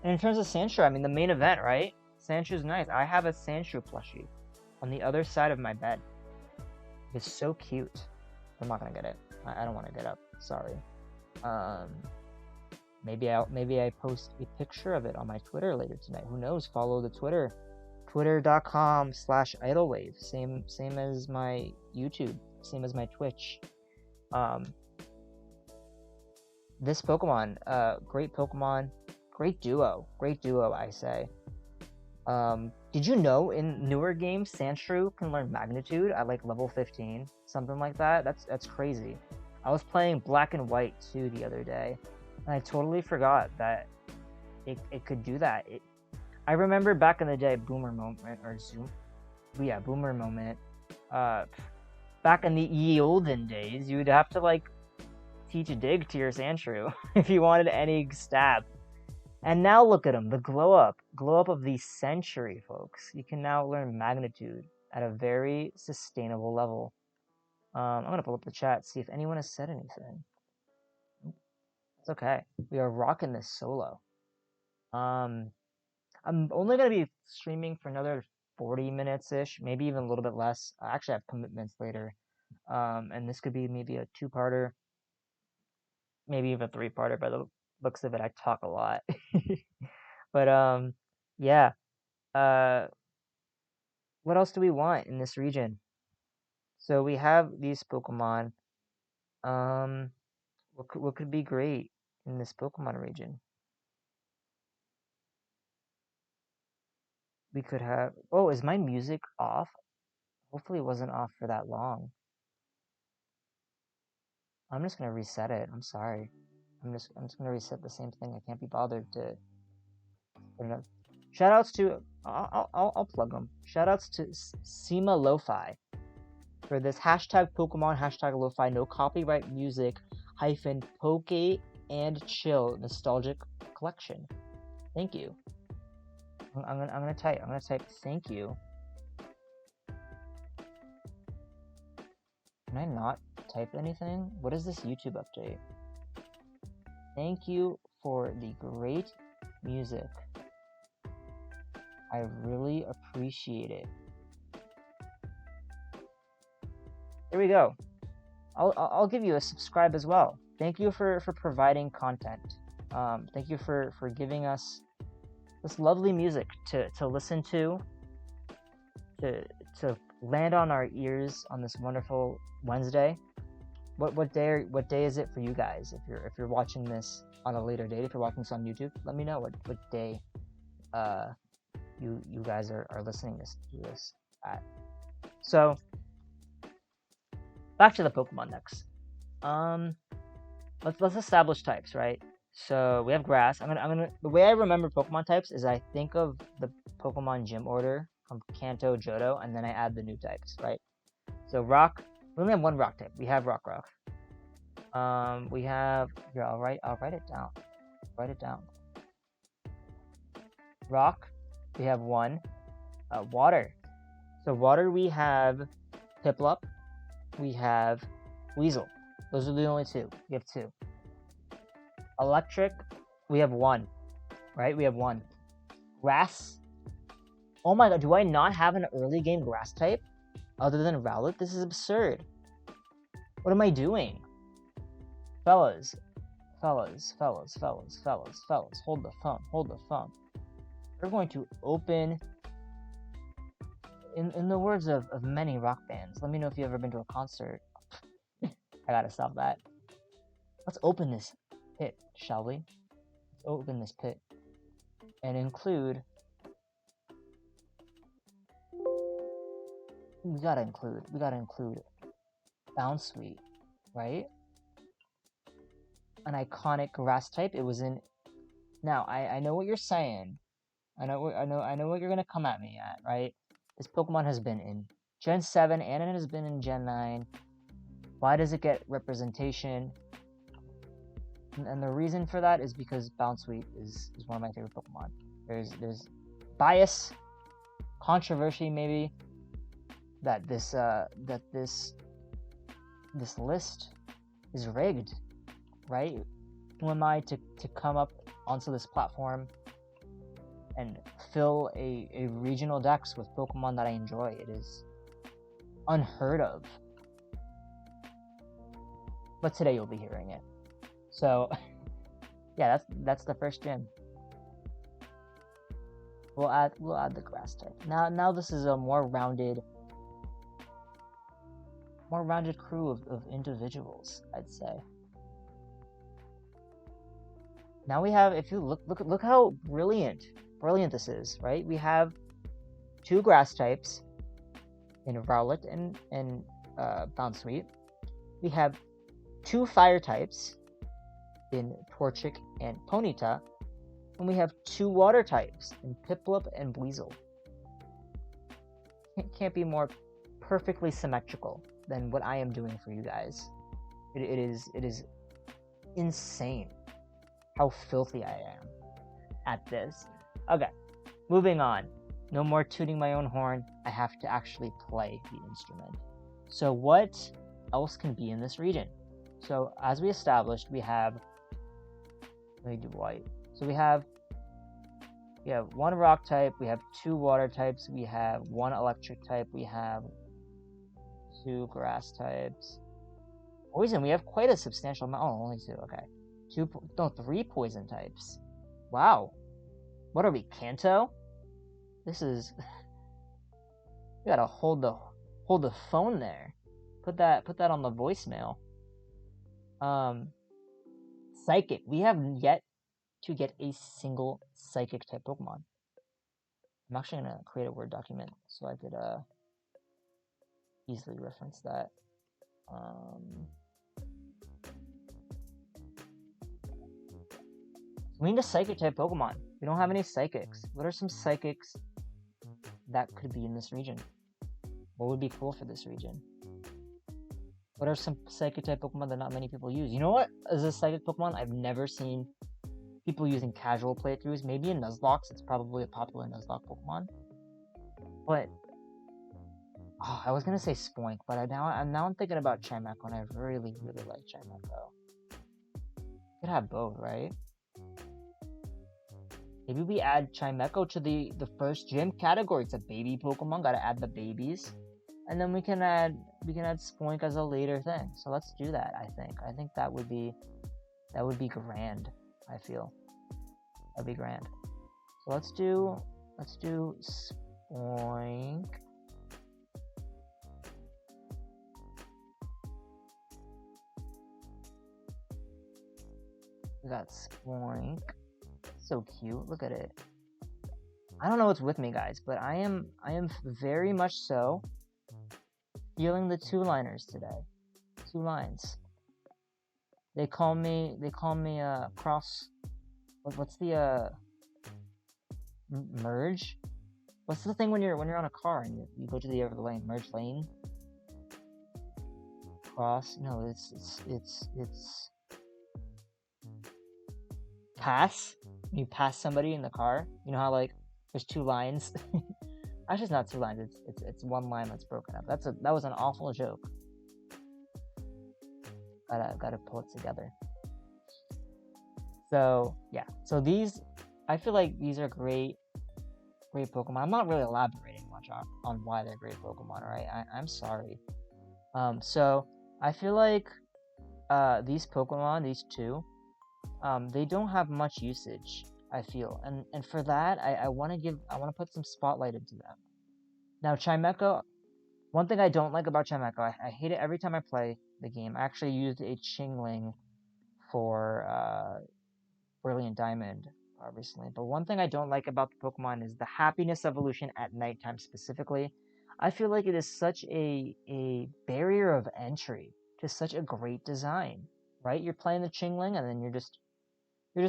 Speaker 1: And in terms of Sandshrew, I mean the main event, right? Sandshrew's nice. I have a Sandshrew plushie on the other side of my bed. It's so cute. I'm not gonna get it. I don't want to get up. Sorry. Maybe I post a picture of it on my Twitter later tonight. Who knows? Follow the Twitter. Twitter.com/idlewave. Same as my YouTube. Same as my Twitch. This Pokemon, great Pokemon. Great duo, I say. Did you know in newer games Sandshrew can learn Magnitude at like level 15? Something like that? That's crazy. I was playing Black and White 2 the other day, and I totally forgot that it could do that. I remember back in the day, Boomer Moment, back in the ye olden days, you would have to like teach a dig to your Sandshrew if you wanted any stab. And now look at them, the glow up of the century, folks. You can now learn Magnitude at a very sustainable level. I'm gonna pull up the chat, see if anyone has said anything. It's okay. We are rocking this solo. I'm only gonna be streaming for another 40 minutes-ish, maybe even a little bit less. I actually have commitments later. And this could be maybe a 2-parter, maybe even a 3-parter by the looks of it. I talk a lot. But yeah. What else do we want in this region? So we have these Pokemon. What could be great in this Pokemon region? We could have... Oh, is my music off? Hopefully it wasn't off for that long. I'm just gonna reset it. I'm sorry. I'm just gonna reset the same thing. I can't be bothered to put it up. Shoutouts to... I'll plug them. Shoutouts to Sema Lo-Fi for this hashtag Pokemon, hashtag Lo-Fi, no copyright music, -Poke and Chill nostalgic collection. Thank you. I'm gonna type thank you. Can I not type anything? What is this YouTube update? Thank you for the great music. I really appreciate it. Here we go. I'll give you a subscribe as well. Thank you for providing content. Thank you for giving us this lovely music to listen to land on our ears on this wonderful Wednesday. What day is it for you guys? If you're watching this on a later date, if you're watching this on YouTube, let me know what day you guys are listening to this at. So back to the Pokemon Dex. Let's establish types, right? So we have Grass. I'm gonna the way I remember Pokemon types is I think of the Pokemon gym order from Kanto, Johto, and then I add the new types, right? So Rock. We only have one Rock type. We have Rock. We have here. I'll write it down. Write it down. Rock, We have one. Water. So water, we have Piplup. We have Weasel. Those are the only two. We have two. Electric, we have one. Right? We have one. Grass. Oh my god, do I not have an early game grass type other than Rowlet? This is absurd. What am I doing? Fellas, hold the phone. We're going to open, in the words of many rock bands, let me know if you've ever been to a concert. I gotta stop that. Let's open this pit, shall we? Let's open this pit and include, we gotta include Bounsweet, right? An iconic grass type. It was in. Now I know what you're saying. I know what you're gonna come at me at, right? This Pokemon has been in Gen 7 and it has been in Gen 9. Why does it get representation? And the reason for that is because Bounsweet is one of my favorite Pokemon. There's bias, controversy maybe, that this list is rigged, right? Who am I to come up onto this platform and fill a regional dex with Pokemon that I enjoy? It is unheard of. But today you'll be hearing it. So yeah, that's the first gym. We'll add the grass type. Now this is a more rounded crew of individuals, I'd say. Now we have, if you look how brilliant this is, right? We have two grass types in Rowlet and Bounsweet. We have two fire types in Torchic and Ponyta, and we have two water types in Piplup and Weasel. Can't be more perfectly symmetrical than what I am doing for you guys. It is insane how filthy I am at this. Okay, moving on. No more tooting my own horn. I have to actually play the instrument. So what else can be in this region? So as we established, we have, let me do white. So we have one rock type, we have two water types, we have one electric type, we have two grass types. Poison, we have quite a substantial amount. Oh, only two, okay. Three poison types. Wow. What are we, Kanto? This is you gotta hold the phone there. Put that on the voicemail. Psychic. We have yet to get a single psychic type Pokemon. I'm actually gonna create a Word document so I could easily reference that. We need a psychic type Pokemon. We don't have any psychics. What are some psychics that could be in this region? What would be cool for this region? What are some psychic type Pokemon that not many people use? You know what is a psychic Pokemon I've never seen people using casual playthroughs? Maybe in Nuzlocke, it's probably a popular Nuzlocke Pokemon. But I was gonna say Spoink, but I'm thinking about Chimecho, and I really like Chimecho. Could have both, right? Maybe we add Chimecho to the first gym category. It's a baby Pokemon. Gotta add the babies, and then we can add Spoink as a later thing. So let's do that. I think that would be grand. I feel that'd be grand. So let's do Spoink. We got Spoink. So cute. Look at it. I don't know what's with me, guys, but I am very much so feeling the two-liners today. Two lines. They call me cross. What's the merge? What's the thing when you're on a car and you go to the other lane? Merge lane. Cross. No, it's pass. You pass somebody in the car. You know how like There's 2 lines. Actually, it's not 2 lines. It's 1 line that's broken up. That was an awful joke. Gotta pull it together. So yeah. So these, I feel like these are great Pokemon. I'm not really elaborating much on why they're great Pokemon, right? I'm sorry. So I feel like these Pokemon, these 2, they don't have much usage, I feel, and for that, I want to put some spotlight into them. Now, Chimecho, one thing I don't like about Chimecho, I hate it every time I play the game. I actually used a Chingling for Brilliant Diamond recently, but one thing I don't like about the Pokemon is the happiness evolution at nighttime specifically. I feel like it is such a barrier of entry to such a great design, right? You're playing the Chingling, and then you're just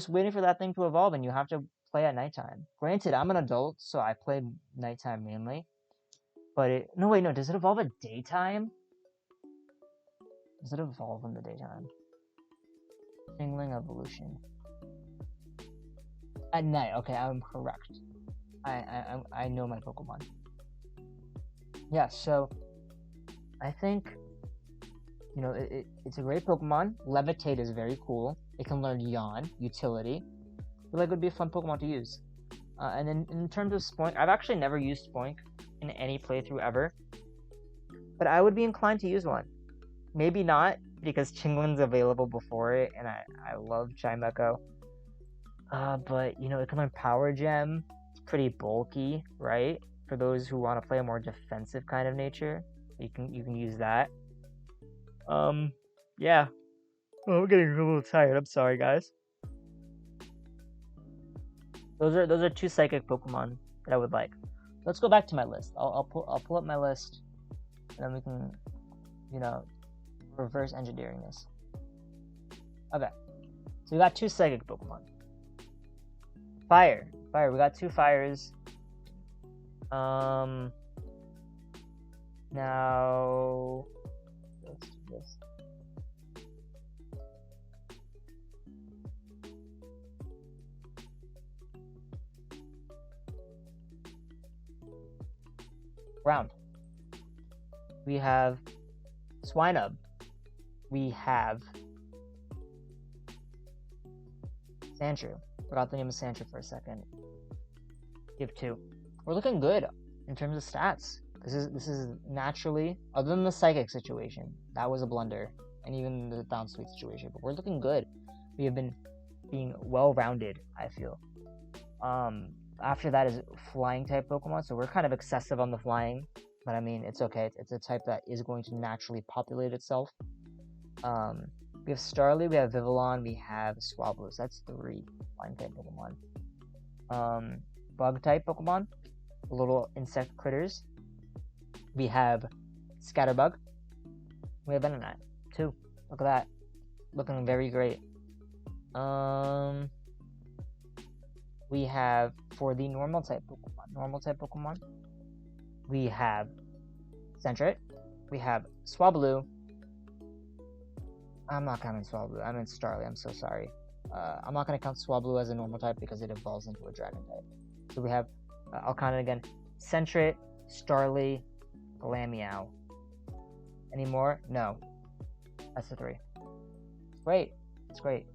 Speaker 1: waiting for that thing to evolve, and you have to play at nighttime. Granted, I'm an adult, so I play nighttime mainly. But no, does it evolve at daytime? Does it evolve in the daytime? Chingling evolution. At night, okay, I'm correct. I know my Pokemon. Yeah, so I think, you know, it's a great Pokemon. Levitate is very cool. It can learn Yawn, utility. I feel like it would be a fun Pokemon to use. And then in terms of Spoink, I've actually never used Spoink in any playthrough ever. But I would be inclined to use one. Maybe not, because Chingling's available before it, and I love Chimecho. But, you know, it can learn Power Gem. It's pretty bulky, right? For those who want to play a more defensive kind of nature, you can use that. Yeah. Oh, I'm getting a little tired. I'm sorry, guys. Those are 2 psychic Pokemon that I would like. Let's go back to my list. I'll pull up my list, and then we can, you know, reverse engineering this. Okay. So we got 2 psychic Pokemon. Fire. We got 2 fires. Now let's do this. Ground. We have Swinub. We have Sandshrew. Forgot the name of Sandshrew for a second. Give 2. We're looking good in terms of stats. This is naturally, other than the psychic situation, that was a blunder, and even the Bounce Sweet situation, but we're looking good. We have been being well-rounded, I feel. After that is flying type Pokemon, so we're kind of excessive on the flying, but I mean, it's okay. It's a type that is going to naturally populate itself. We have Starly, we have Vivillon, we have Swablu. So that's 3 flying type Pokemon. Bug type Pokemon, little insect critters. We have Scatterbug. We have Venonat. 2. Look at that. Looking very great. We have, for the normal type Pokemon, we have Sentret. We have Swablu. I'm not counting Swablu. I meant Starly. I'm so sorry. I'm not going to count Swablu as a normal type because it evolves into a dragon type. So we have, I'll count it again. Sentret, Starly, Glameow. Any more? No. That's the 3. Great. It's great.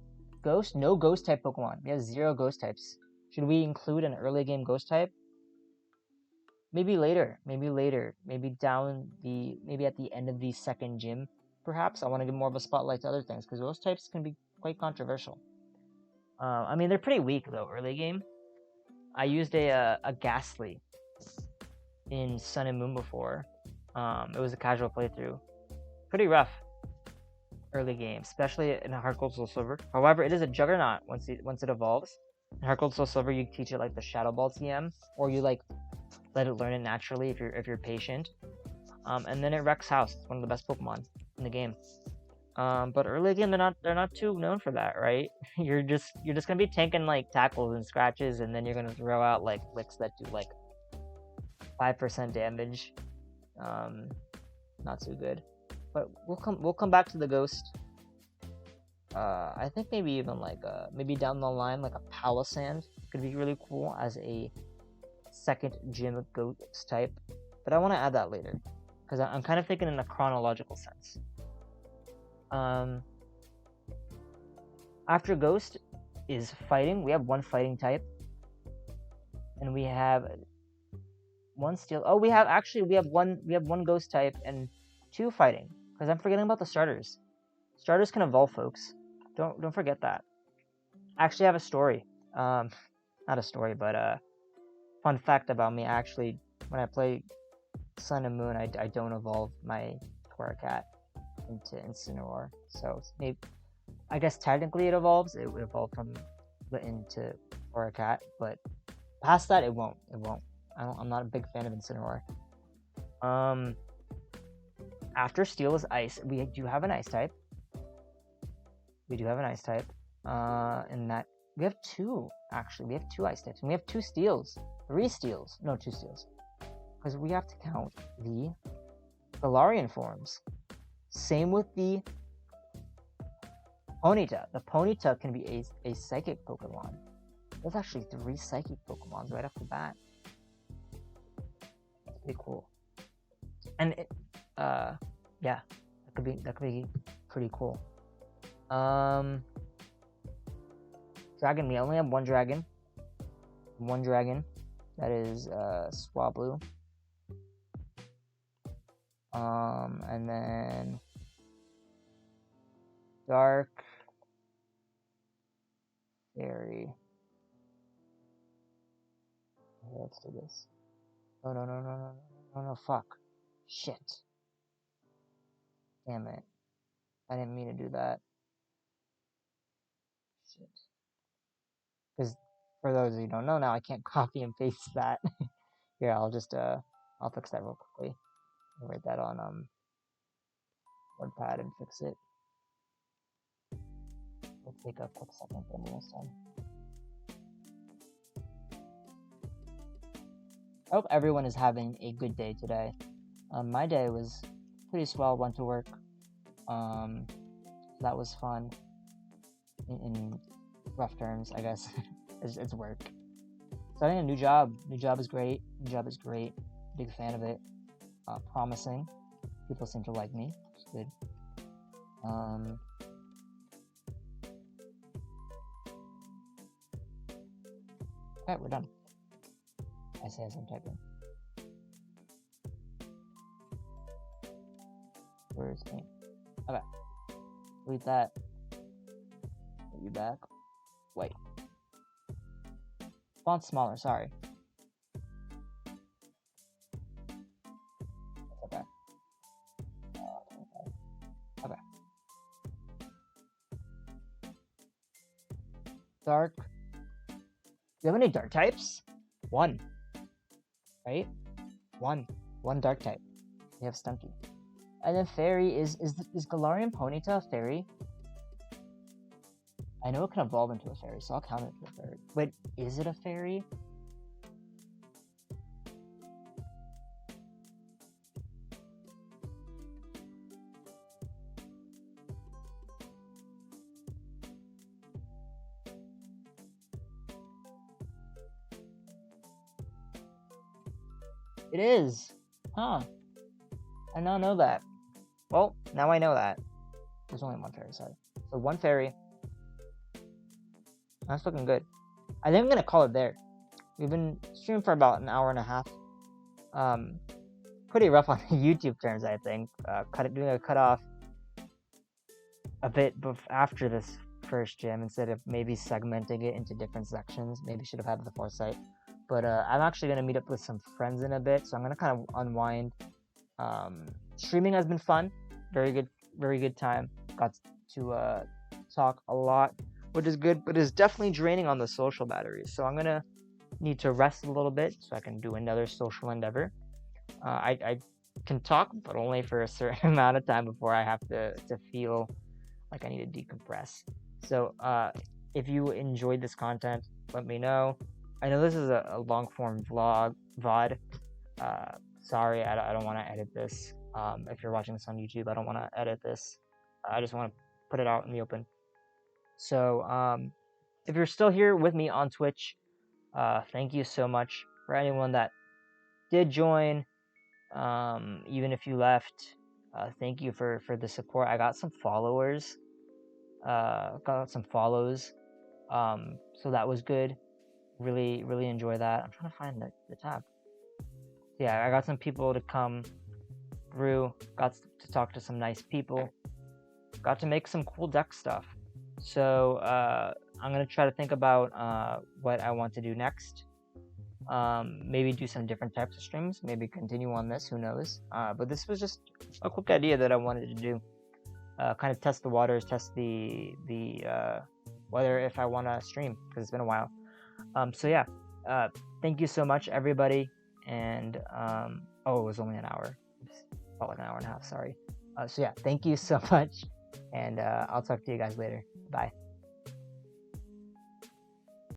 Speaker 1: Ghost? No ghost type Pokemon. We have 0 ghost types. Should we include an early game ghost type? Maybe later. Maybe at the end of the second gym, perhaps. I want to give more of a spotlight to other things, because those types can be quite controversial. I mean, they're pretty weak, though, early game. I used a Ghastly in Sun and Moon before. It was a casual playthrough. Pretty rough early game, especially in Heart Gold Soul Silver. However, it is a juggernaut once it evolves. In Heart Gold Soul Silver, you teach it like the Shadow Ball TM, or you like let it learn it naturally if you're patient. And then it wrecks house. It's one of the best Pokemon in the game. But early game, they're not too known for that, right? You're just gonna be tanking like tackles and scratches, and then you're gonna throw out like licks that do like 5% damage. Not too good. But we'll come back to the ghost. I think maybe even like maybe down the line like a Palisand could be really cool as a second gym ghost type, but I want to add that later because I'm kind of thinking in a chronological sense. After ghost is fighting. We have one fighting type, and we have one steel. Oh, we have one ghost type and 2 fighting, because I'm forgetting about the starters. Starters can evolve, folks. Don't forget that. I actually have a story. Not a story, but fun fact about me. Actually, when I play Sun and Moon, I don't evolve my Torracat into Incineroar. So maybe, I guess technically it evolves. It would evolve from into Torracat, but past that it won't. I'm not a big fan of Incineroar. After Steel is Ice. We do have an Ice type. And that we have 2 actually. We have 2 Ice types, and we have 2 Steels, 3 Steels. No, 2 Steels, because we have to count the Galarian forms. Same with the Ponyta. The Ponyta can be a Psychic Pokemon. There's actually 3 Psychic Pokemons right off the bat. That's pretty cool. And it, yeah, that could be pretty cool. Dragon. We only have one dragon. That is Swablu. And then Dark Fairy. Okay, let's do this. No, fuck. Shit. Damn it. I didn't mean to do that. Shit. Because for those of you who don't know now, I can't copy and paste that. Here, I'll just I'll fix that real quickly. I'll write that on WordPad and fix it. It'll take a quick second for me this time. I hope everyone is having a good day today. My day was pretty swell. Went to work. That was fun. In rough terms, I guess. it's work. Starting a new job. New job is great. Big fan of it. Promising. People seem to like me. It's good. Alright, we're done. I say as I'm typing. Where's me? Okay. Delete that. Are you back? Wait. Font smaller, sorry. Okay. Okay. Dark. Do you have any dark types? 1. Right? 1 dark type. We have Stunky. And then Fairy is Galarian Ponyta a fairy? I know it can evolve into a fairy, so I'll count it as a fairy. Wait, is it a fairy? It is! Huh. I now know that. Well, now I know that. There's only 1 fairy, sorry. So 1 fairy. That's looking good. I think I'm gonna call it there. We've been streaming for about an hour and a half. Pretty rough on the YouTube terms, I think. Doing a cutoff a bit after this first gym instead of maybe segmenting it into different sections. Maybe should have had the foresight. But I'm actually gonna meet up with some friends in a bit, so I'm gonna kind of unwind. Streaming has been fun. Very good time. Got to talk a lot, which is good, but it's definitely draining on the social batteries. So I'm gonna need to rest a little bit so I can do another social endeavor. I can talk, but only for a certain amount of time before I have to feel like I need to decompress. So if you enjoyed this content, let me know. I know this is a long form VOD. Sorry, I don't want to edit this. If you're watching this on YouTube, I don't want to edit this. I just want to put it out in the open. So if you're still here with me on Twitch, thank you so much for anyone that did join, even if you left, thank you for the support. I got some followers, got some follows, so that was good. Really enjoy that. I'm trying to find the tab. Yeah, I got some people to come through, got to talk to some nice people, got to make some cool deck stuff. So I'm gonna try to think about what I want to do next. Maybe do some different types of streams, maybe continue on this, who knows. But this was just a quick idea that I wanted to do. Kind of test the waters, test the whether if I want to stream, because it's been a while. So yeah, thank you so much, everybody. And oh, it was only an hour. It felt like an hour and a half. Sorry. So yeah, thank you so much, and I'll talk to you guys later. Bye.